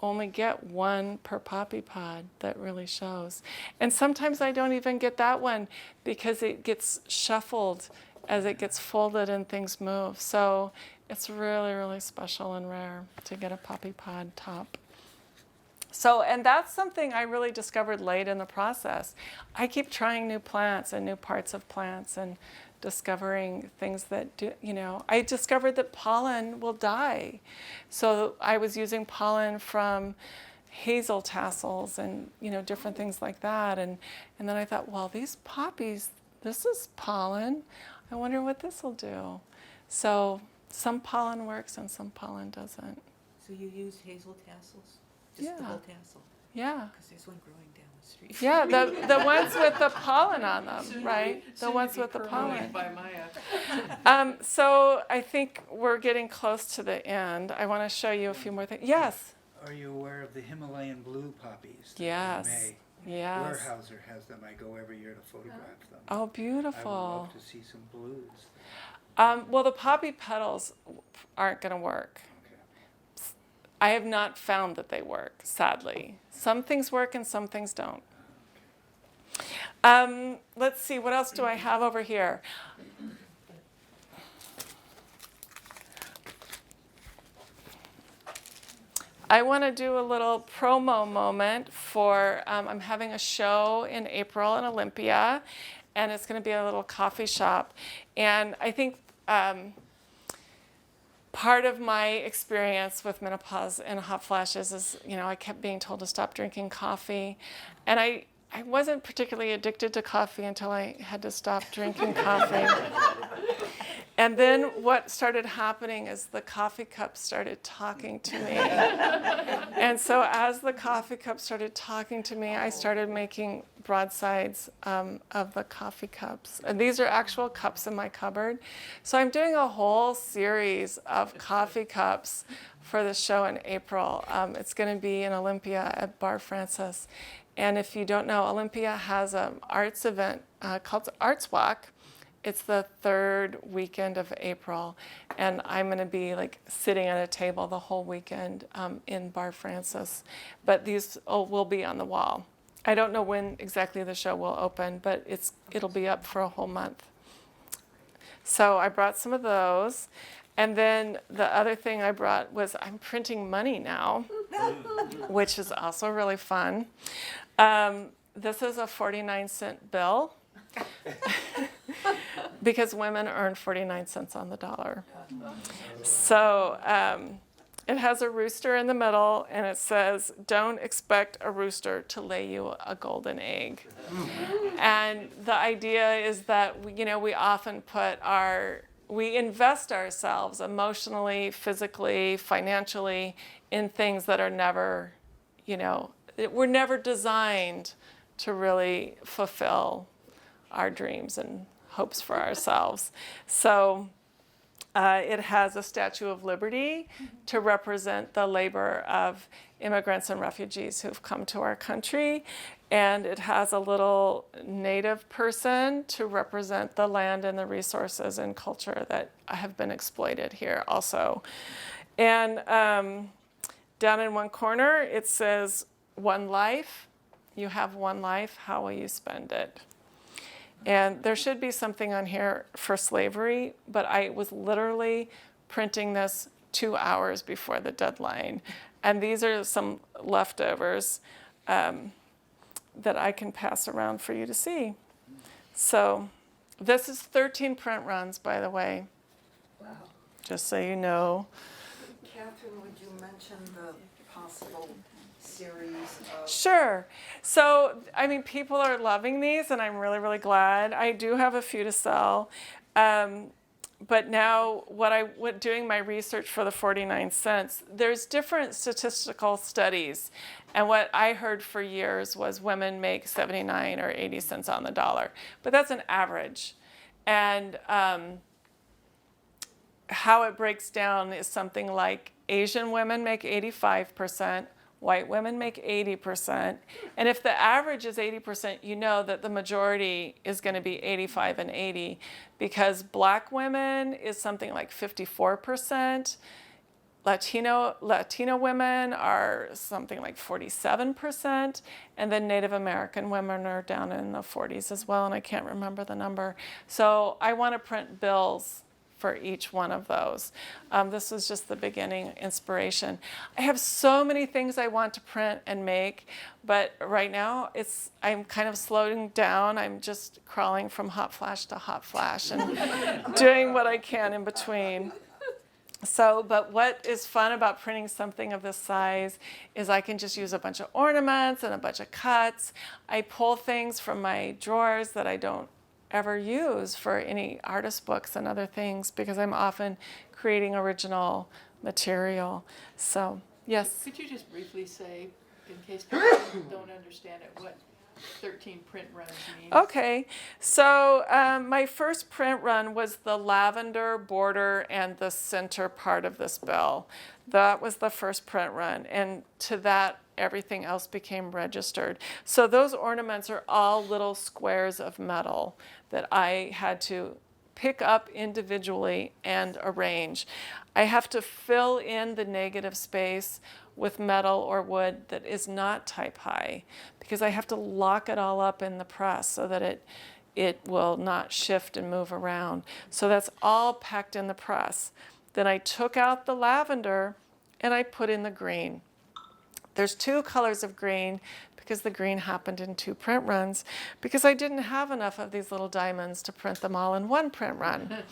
only get one per poppy pod that really shows. And sometimes I don't even get that one because it gets shuffled as it gets folded and things move. So it's really, really special and rare to get a poppy pod top. So, and that's something I really discovered late in the process. I keep trying new plants and new parts of plants and discovering things that do, I discovered that pollen will die. So I was using pollen from hazel tassels and, different things like that. And then I thought, well, these poppies, this is pollen. I wonder what this will do. So some pollen works and some pollen doesn't. So you use hazel tassels? Just Yeah. the whole tassel? Yeah. Because there's one growing down the street. Yeah, the ones with the pollen on them, right? The ones with the pollen. By Maya. So I think we're getting close to the end. I want to show you a few more things. Yes. Are you aware of the Himalayan blue poppies? that Yes. are made? Yes. Weyerhaeuser has them. I go every year to photograph them. Oh, I would beautiful. love to see some blues. Well, the poppy petals aren't going to work. Okay. I have not found that they work, sadly. Some things work and some things don't. Let's see, what else do I have over here? I want to do a little promo moment for, I'm having a show in April in Olympia, and it's going to be a little coffee shop. And I think part of my experience with menopause and hot flashes is, I kept being told to stop drinking coffee. And I wasn't particularly addicted to coffee until I had to stop drinking coffee. And then what started happening is the coffee cup started talking to me. And so as the coffee cup started talking to me, I started making broadsides of the coffee cups. And these are actual cups in my cupboard. So I'm doing a whole series of coffee cups for the show in April. It's going to be in Olympia at Bar Francis. And if you don't know, Olympia has an arts event called Arts Walk. It's the third weekend of April, and I'm going to be sitting at a table the whole weekend in Bar Francis. But these will be on the wall. I don't know when exactly the show will open, but it'll be up for a whole month. So I brought some of those. And then the other thing I brought was I'm printing money now, which is also really fun. This is a 49-cent bill. Because women earn 49 cents on the dollar. So it has a rooster in the middle, and it says, "Don't expect a rooster to lay you a golden egg." And the idea is that, we often we invest ourselves emotionally, physically, financially in things that are never, we're never designed to really fulfill our dreams and hopes for ourselves. So it has a Statue of Liberty to represent the labor of immigrants and refugees who've come to our country. And it has a little native person to represent the land and the resources and culture that have been exploited here also. And down in one corner, it says, "One life. You have one life. How will you spend it?" And there should be something on here for slavery, but I was literally printing this 2 hours before the deadline. And these are some leftovers that I can pass around for you to see. So this is 13 print runs, by the way. Wow. Just so you know. Catherine, would you mention the possible series of... Sure. So, people are loving these, and I'm really, really glad. I do have a few to sell. But now, doing my research for the 49 cents, there's different statistical studies. And what I heard for years was women make 79 or 80 cents on the dollar. But that's an average. And how it breaks down is something like Asian women make 85%, white women make 80%. And if the average is 80%, you know that the majority is going to be 85 and 80, because black women is something like 54%, Latino women are something like 47%, and then Native American women are down in the 40s as well, and I can't remember the number. So I want to print bills for each one of those. This was just the beginning inspiration. I have so many things I want to print and make, but right now I'm kind of slowing down. I'm just crawling from hot flash to hot flash and doing what I can in between. So, but what is fun about printing something of this size is I can just use a bunch of ornaments and a bunch of cuts. I pull things from my drawers that I don't ever use for any artist books and other things because I'm often creating original material. So, yes. Could you just briefly say, in case people don't understand it, what 13 print runs means? Okay, so my first print run was the lavender border and the center part of this bill. That was the first print run, and to that everything else became registered. So those ornaments are all little squares of metal that I had to pick up individually and arrange. I have to fill in the negative space with metal or wood that is not type high because I have to lock it all up in the press so that it will not shift and move around. So that's all packed in the press. Then I took out the lavender and I put in the green. There's two colors of green because the green happened in 2 print runs because I didn't have enough of these little diamonds to print them all in 1 print run.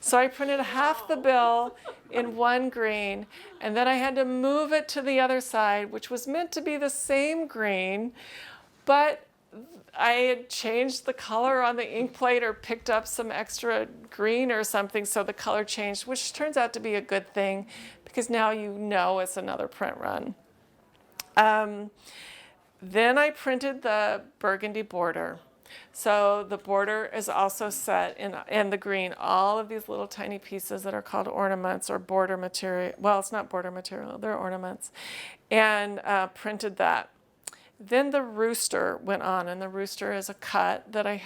So I printed half the bill in 1 green, and then I had to move it to the other side, which was meant to be the same green, but I had changed the color on the ink plate or picked up some extra green or something, so the color changed, which turns out to be a good thing because now you know it's another print run. Then I printed the burgundy border. So the border is also set in the green, all of these little tiny pieces that are called ornaments or border material. Well, it's not border material, they're ornaments. And printed that. Then the rooster went on, and the rooster is a cut that I've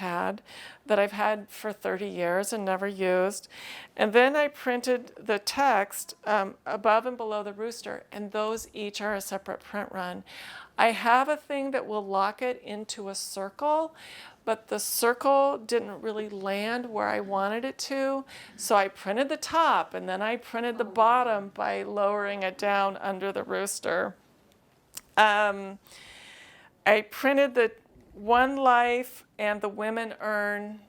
had for 30 years and never used. And then I printed the text above and below the rooster, and those each are a separate print run. I have a thing that will lock it into a circle, but the circle didn't really land where I wanted it to, so I printed the top, and then I printed the bottom by lowering it down under the rooster. I printed the One Life and the Women Earn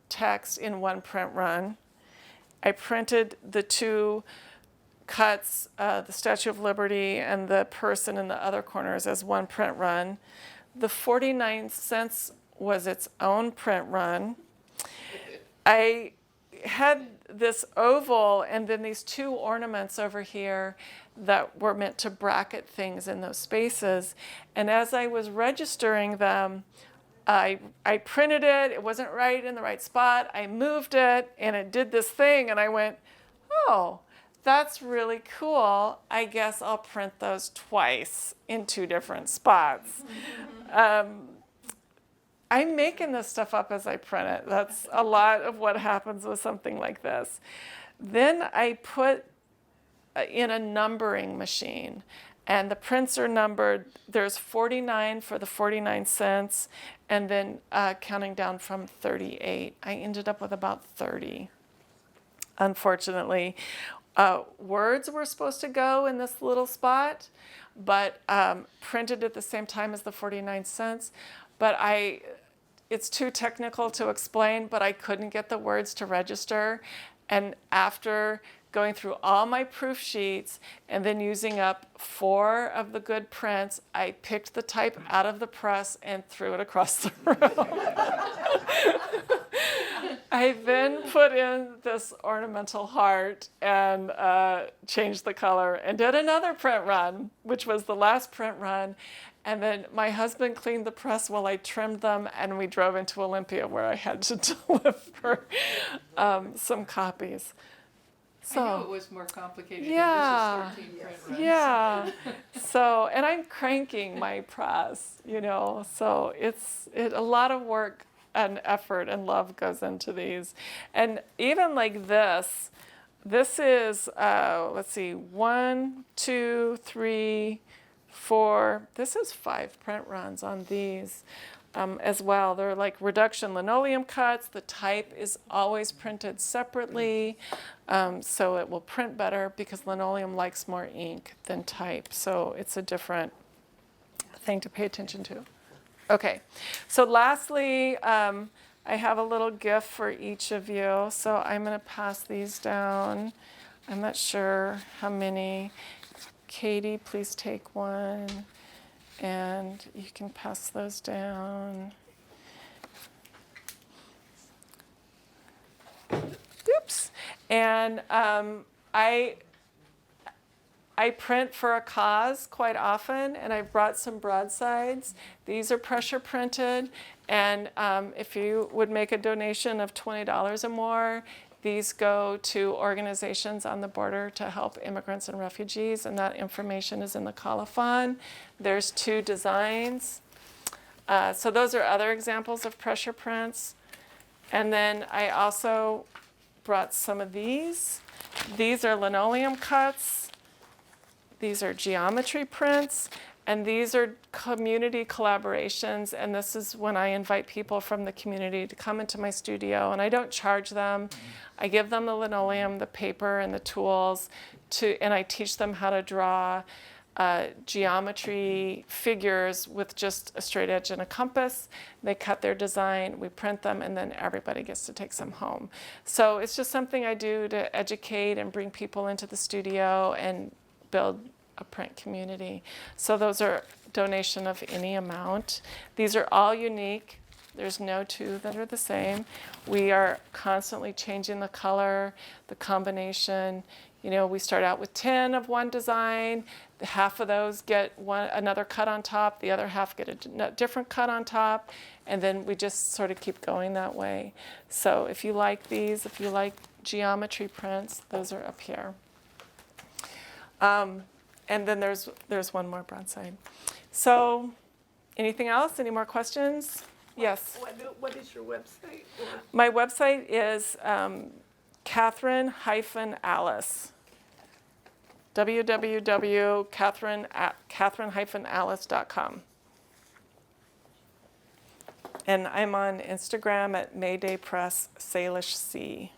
text in 1 print run. I printed the 2 cuts, the Statue of Liberty and the person in the other corners as 1 print run. The 49 cents was its own print run. I had this oval and then these 2 ornaments over here that were meant to bracket things in those spaces. And as I was registering them, I printed it, it wasn't right in the right spot, I moved it, and it did this thing, and I went, oh, that's really cool. I guess I'll print those twice in 2 different spots. I'm making this stuff up as I print it. That's a lot of what happens with something like this. Then I put in a numbering machine, and the prints are numbered. There's 49 for the 49 cents, and then counting down from 38. I ended up with about 30, unfortunately. Words were supposed to go in this little spot, but printed at the same time as the 49 cents. But it's too technical to explain, but I couldn't get the words to register. And after going through all my proof sheets and then using up 4 of the good prints, I picked the type out of the press and threw it across the room. I then put in this ornamental heart and changed the color and did another print run, which was the last print run. And then my husband cleaned the press while I trimmed them, and we drove into Olympia where I had to deliver some copies. So, I knew it was more complicated yeah, than this 13 print runs. Yeah. So, and I'm cranking my press, so it's a lot of work and effort and love goes into these. And even like this, this is, let's see, 1, 2, 3, 4. This is 5 print runs on these as well. They're like reduction linoleum cuts. The type is always printed separately, so it will print better because linoleum likes more ink than type. So it's a different thing to pay attention to. Okay, so lastly, I have a little gift for each of you. So I'm going to pass these down. I'm not sure how many. Katie, please take one. And you can pass those down. Oops. And I print for a cause quite often, and I've brought some broadsides. These are pressure printed, and if you would make a donation of $20 or more, these go to organizations on the border to help immigrants and refugees, and that information is in the colophon. There's 2 designs. So those are other examples of pressure prints. And then I also brought some of these. These are linoleum cuts. These are geometry prints, and these are community collaborations, and this is when I invite people from the community to come into my studio, and I don't charge them. I give them the linoleum, the paper, and the tools, and I teach them how to draw geometry figures with just a straight edge and a compass. They cut their design, we print them, and then everybody gets to take some home. So it's just something I do to educate and bring people into the studio and build a print community. So those are donation of any amount. These are all unique. There's no 2 that are the same. We are constantly changing the color, the combination. You know, we start out with 10 of one design. Half of those get another cut on top. The other half get a different cut on top. And then we just sort of keep going that way. So if you like these, if you like geometry prints, those are up here. And then there's one more broadside. So anything else? Any more questions? Yes. What is your website? My website is Catherine-Alice. www.catherine-alice.com. And I'm on Instagram at Mayday Press Salish C.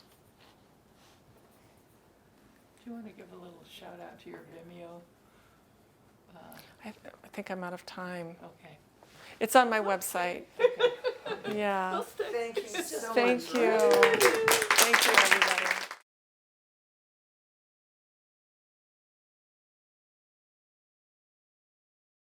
Do you want to give a little shout out to your Vimeo? I think I'm out of time. Okay. It's on my website. Yeah. Thank you so much. Thank you. Thank you, everybody.